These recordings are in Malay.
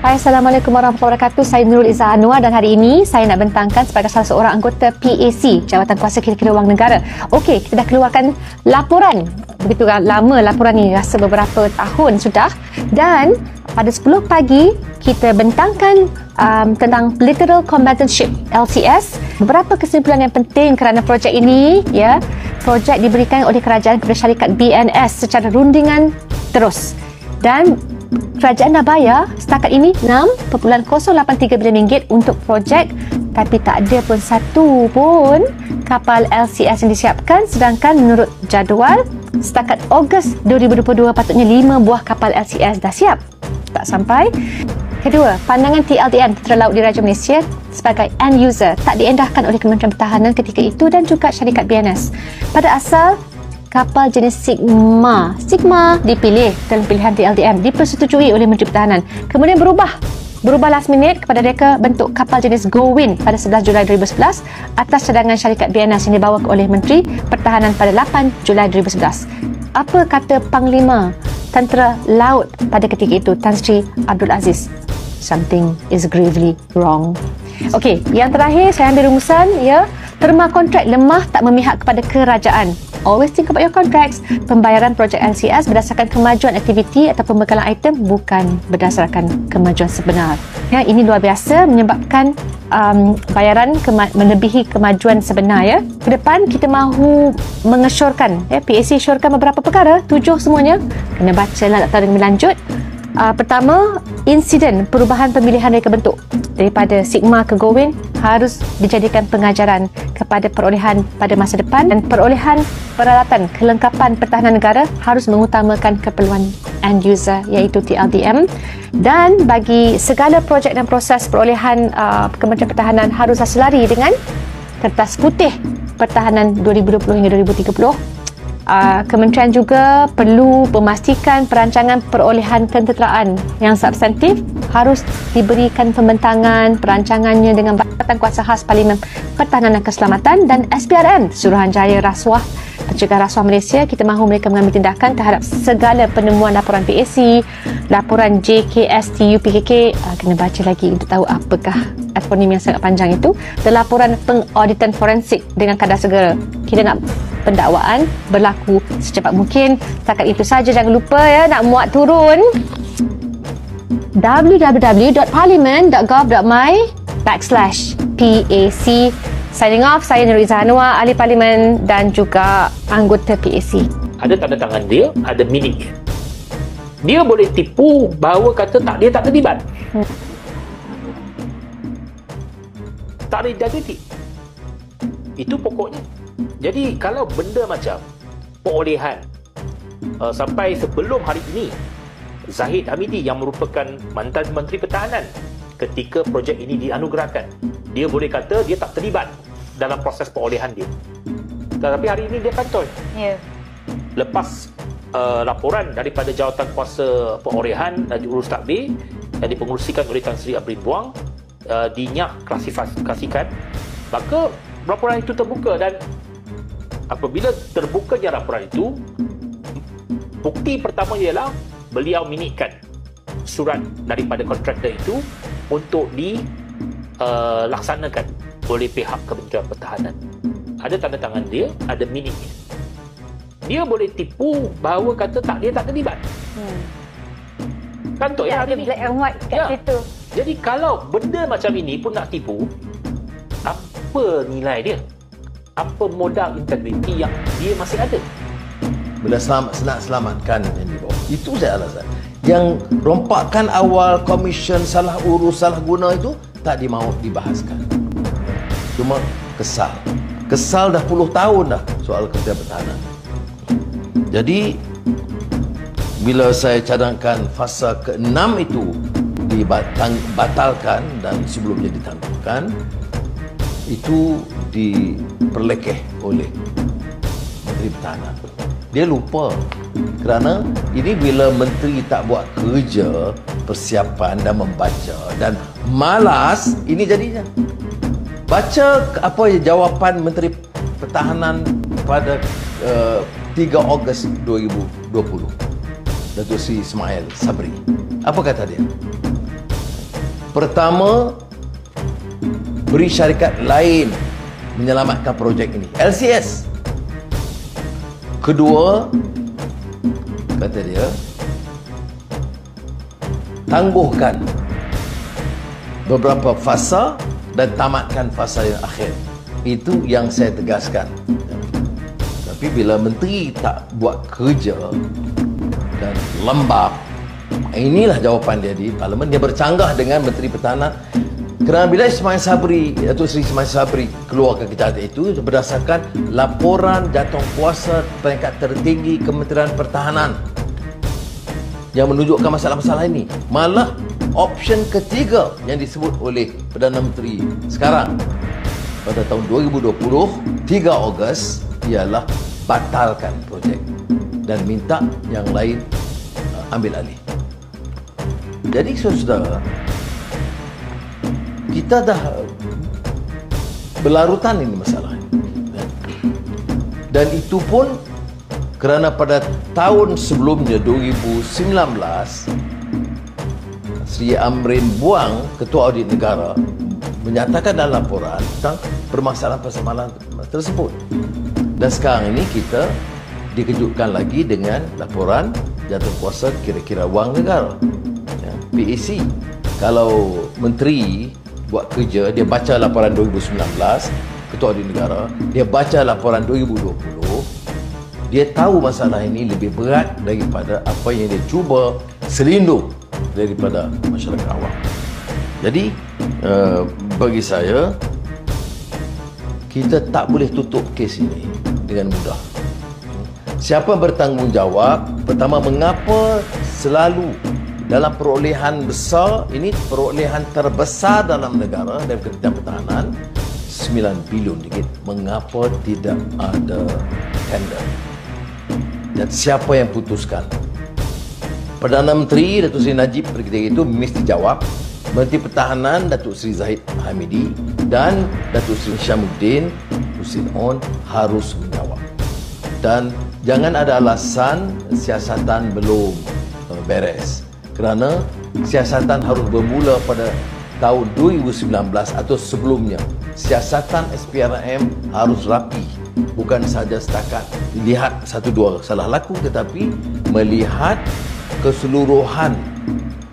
Hai, Assalamualaikum warahmatullahi wabarakatuh. Saya Nurul Izzah Anwar dan hari ini saya nak bentangkan sebagai salah seorang anggota PAC, Jawatan Kuasa Kira-Kira Wang Negara. Okey, kita dah keluarkan laporan. Begitu lama laporan ni, rasa beberapa tahun sudah. Dan pada 10 pagi, kita bentangkan tentang Literal Combatanship LCS. Beberapa kesimpulan yang penting kerana projek ini, ya. Projek diberikan oleh kerajaan kepada syarikat BNS secara rundingan terus. Dan kerajaan dah bayar setakat ini RM6.083 bilion untuk projek, tapi tak ada pun satu pun kapal LCS yang disiapkan, sedangkan menurut jadual setakat Ogos 2022 patutnya 5 buah kapal LCS dah siap. Tak sampai. Kedua, pandangan TLDM Tentera Laut Diraja Malaysia sebagai end user tak diendahkan oleh Kementerian Pertahanan ketika itu dan juga syarikat BNS. Pada asal, kapal jenis Sigma dipilih dalam pilihan TLDM, dipersetujui oleh Menteri Pertahanan. Kemudian berubah last minute kepada mereka bentuk kapal jenis Go-Wind pada 11 Julai 2011 atas cadangan syarikat BNS yang dibawa oleh Menteri Pertahanan pada 8 Julai 2011. Apa kata Panglima Tentera Laut pada ketika itu, Tan Sri Abdul Aziz? Something is gravely wrong. Okey, yang terakhir saya ambil rumusan, ya. Terma kontrak lemah tak memihak kepada kerajaan. Always think about your contracts. Pembayaran projek LCS berdasarkan kemajuan aktiviti atau pembekalan item, bukan berdasarkan kemajuan sebenar. Ya, ini luar biasa menyebabkan bayaran melebihi kemajuan sebenar. Ya. Ke depan kita mahu mengesyorkan, ya, PAC syorkan beberapa perkara, 7 semuanya. Kena baca lah tak lebih lanjut. Pertama, insiden perubahan pemilihan reka bentuk daripada Sigma ke Go-Wind harus dijadikan pengajaran kepada perolehan pada masa depan, dan perolehan peralatan kelengkapan pertahanan negara harus mengutamakan keperluan end user iaitu TLDM, dan bagi segala projek dan proses perolehan Kementerian Pertahanan harus selari dengan Kertas Putih Pertahanan 2020 hingga 2030. Kementerian juga perlu memastikan perancangan perolehan kenteraan yang substantif harus diberikan pembentangan perancangannya dengan Jabatan Kuasa Khas Parlimen Pertahanan dan Keselamatan dan SPRM, Suruhanjaya Rasuah Pencegah Rasuah Malaysia. Kita mahu mereka mengambil tindakan terhadap segala penemuan laporan PAC, laporan JKST UPKK. Kena baca lagi untuk tahu apakah akronim yang sangat panjang itu, dan laporan pengauditan forensik dengan kadar segera. Kita nak pendakwaan berlaku secepat mungkin. Setakat itu saja, jangan lupa ya nak muat turun www.parliament.gov.my/PAC. Signing off, saya Nurul Izzah Anwar, ahli parlimen dan juga anggota PAC. Ada tanda tangan dia, ada minik. Dia boleh tipu bahawa kata dia tak terlibat. Tak ada integriti. Itu pokoknya. Jadi kalau benda macam perolehan sampai sebelum hari ini, Zahid Hamidi yang merupakan mantan Menteri Pertahanan ketika projek ini dianugerahkan, dia boleh kata dia tak terlibat dalam proses perolehan dia. Tetapi hari ini dia kantoi. Lepas laporan daripada Jawatan Kuasa Perolehan dan Urus Takbir yang dipengerusikan oleh Tan Sri Abrin Buang, dinyak klasifikasikan, maka laporan itu terbuka, dan apabila terbukanya laporan itu, bukti pertama ialah beliau minikkan surat daripada kontraktor itu untuk dilaksanakan oleh pihak Kementerian Pertahanan. Ada tanda tangan dia, ada miniknya. Dia boleh tipu bahawa kata dia tak terlibat. Kantor ya, hari ini black and white kat situ. Jadi kalau benda macam ini pun nak tipu, apa nilai dia? Apa modal integriti yang dia masih ada? Bila nak selamatkan yang di bawah, itu saya alasan. Yang rompakan awal komisen salah urus, salah guna itu tak dimau dibahaskan. Cuma kesal dah puluh tahun dah soal Kementerian Pertahanan. Jadi bila saya cadangkan fasa ke-6 itu dibatalkan dan sebelumnya ditangguhkan, itu diperlekeh oleh Menteri Pertahanan. Dia lupa kerana ini bila menteri tak buat kerja persiapan dan membaca dan malas, ini jadinya. Baca apa jawapan Menteri Pertahanan pada 3 Ogos 2020, Datuk Seri Ismail Sabri. Apa kata dia? Pertama, beri syarikat lain menyelamatkan projek ini, LCS. Kedua, kata dia, tangguhkan beberapa fasa dan tamatkan fasa yang akhir. Itu yang saya tegaskan. Tapi bila menteri tak buat kerja dan lembab, inilah jawapan dia di Parlimen. Dia bercanggah dengan Menteri Pertahanan. Kerana bila Ismail Sabri, Datuk Seri Ismail Sabri keluarkan kenyataan itu berdasarkan laporan jatuh kuasa peringkat tertinggi Kementerian Pertahanan yang menunjukkan masalah-masalah ini. Malah option ketiga yang disebut oleh Perdana Menteri sekarang pada tahun 2020, 3 Ogos, ialah batalkan projek dan minta yang lain ambil alih. Jadi saudara, kita dah berlarutan ini masalah. Dan itu pun kerana pada tahun sebelumnya 2019 Sri Amrin Buang, Ketua Audit Negara, menyatakan dalam laporan tentang permasalahan-permasalahan tersebut. Dan sekarang ini kita dikejutkan lagi dengan laporan jatuh kuasa kira-kira wang negara, PAC. Kalau menteri buat kerja, dia baca laporan 2019 Ketua Audit Negara, dia baca laporan 2020, dia tahu masalah ini lebih berat daripada apa yang dia cuba selindung daripada masyarakat awam. Jadi bagi saya, kita tak boleh tutup kes ini dengan mudah. Siapa bertanggungjawab? Pertama, mengapa selalu dalam perolehan besar ini, perolehan terbesar dalam negara dan Kementerian Pertahanan, 9 bilion ringgit, mengapa tidak ada tender? Dan siapa yang putuskan? Perdana Menteri Datuk Seri Najib ketika itu mesti jawab. Menteri Pertahanan Datuk Seri Zahid Hamidi dan Datuk Seri Syamuddin Hussein On harus menjawab. Dan jangan ada alasan siasatan belum beres. Kerana siasatan harus bermula pada tahun 2019 atau sebelumnya. Siasatan SPRM harus rapi. Bukan saja setakat lihat satu dua salah laku, tetapi melihat keseluruhan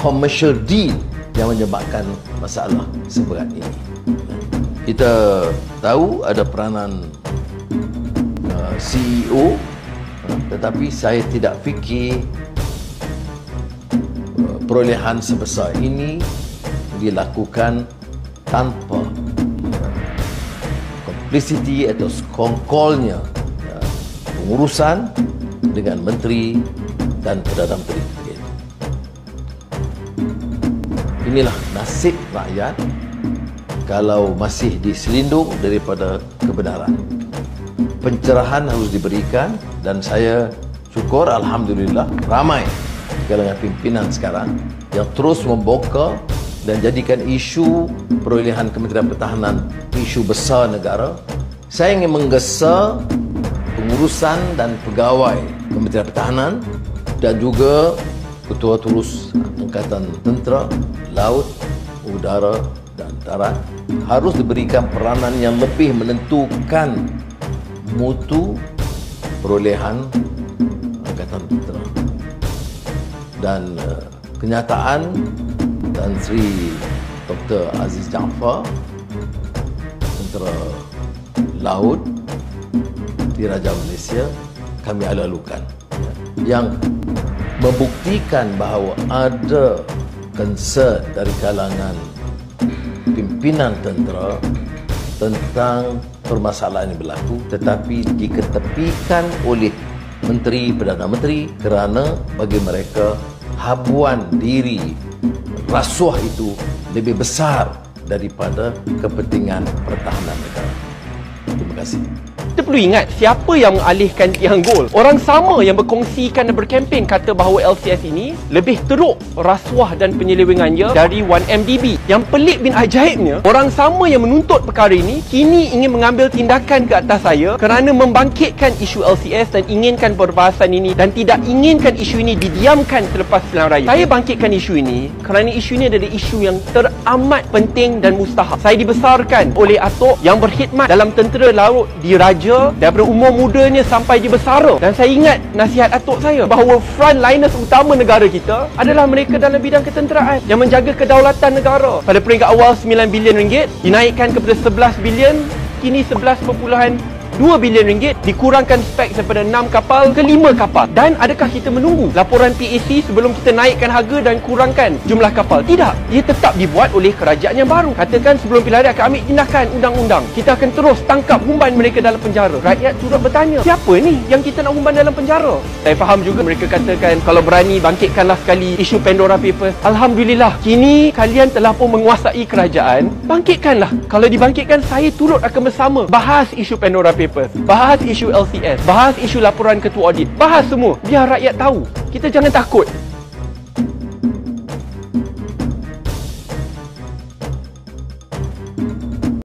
commercial deal yang menyebabkan masalah seberat ini. Kita tahu ada peranan CEO, tetapi saya tidak fikir perolehan sebesar ini dilakukan tanpa complicity atau sekongkolnya pengurusan dengan menteri dan Perdana Menteri. Inilah nasib rakyat kalau masih diselindung daripada kebenaran. Pencerahan harus diberikan dan saya syukur, alhamdulillah, ramai kalangan pimpinan sekarang yang terus membuka dan jadikan isu perolehan Kementerian Pertahanan isu besar negara. Saya ingin menggesa pengurusan dan pegawai Kementerian Pertahanan dan juga Ketua Terus Angkatan Tentera, Laut, Udara dan Darat harus diberikan peranan yang lebih menentukan mutu perolehan Angkatan Tentera. Dan kenyataan Tan Sri Dr. Aziz Jaafar, Tentera Laut Diraja Malaysia, kami lalukan, yang membuktikan bahawa ada concern dari kalangan pimpinan tentera tentang permasalahan yang berlaku, tetapi diketepikan oleh Menteri Perdana Menteri kerana bagi mereka habuan diri rasuah itu lebih besar daripada kepentingan pertahanan negara. Terima kasih. kita perlu ingat siapa yang mengalihkan tiang gol. Orang sama yang berkongsikan dan berkempen kata bahawa LCS ini lebih teruk rasuah dan penyelewengannya dari 1MDB. Yang pelik bin ajaibnya, orang sama yang menuntut perkara ini kini ingin mengambil tindakan ke atas saya kerana membangkitkan isu LCS dan inginkan perbahasan ini dan tidak inginkan isu ini didiamkan selepas pilihan raya. Saya bangkitkan isu ini kerana isu ini adalah isu yang teramat penting dan mustahak. Saya dibesarkan oleh atuk yang berkhidmat dalam tentera laut diraja daripada umur mudanya sampai dibesara, dan saya ingat nasihat atuk saya bahawa frontliners utama negara kita adalah mereka dalam bidang ketenteraan yang menjaga kedaulatan negara. Pada peringkat awal 9 bilion ringgit dinaikkan kepada 11 bilion, kini 11.2 bilion ringgit, dikurangkan spek daripada 6 kapal ke 5 kapal. Dan adakah kita menunggu laporan PAC sebelum kita naikkan harga dan kurangkan jumlah kapal? Tidak. Ia tetap dibuat oleh kerajaan yang baru. Katakan sebelum pilihan raya akan ambil tindakan undang-undang. Kita akan terus tangkap, humban mereka dalam penjara. Rakyat turut bertanya, siapa ni yang kita nak humban dalam penjara? Saya faham juga mereka katakan kalau berani bangkitkanlah sekali isu Pandora Papers. Alhamdulillah, kini kalian telah pun menguasai kerajaan. Bangkitkanlah. Kalau dibangkitkan, saya turut akan bersama bahas isu Pandora Papers, bahas isu LCS, bahas isu laporan ketua audit, bahas semua biar rakyat tahu. Kita jangan takut.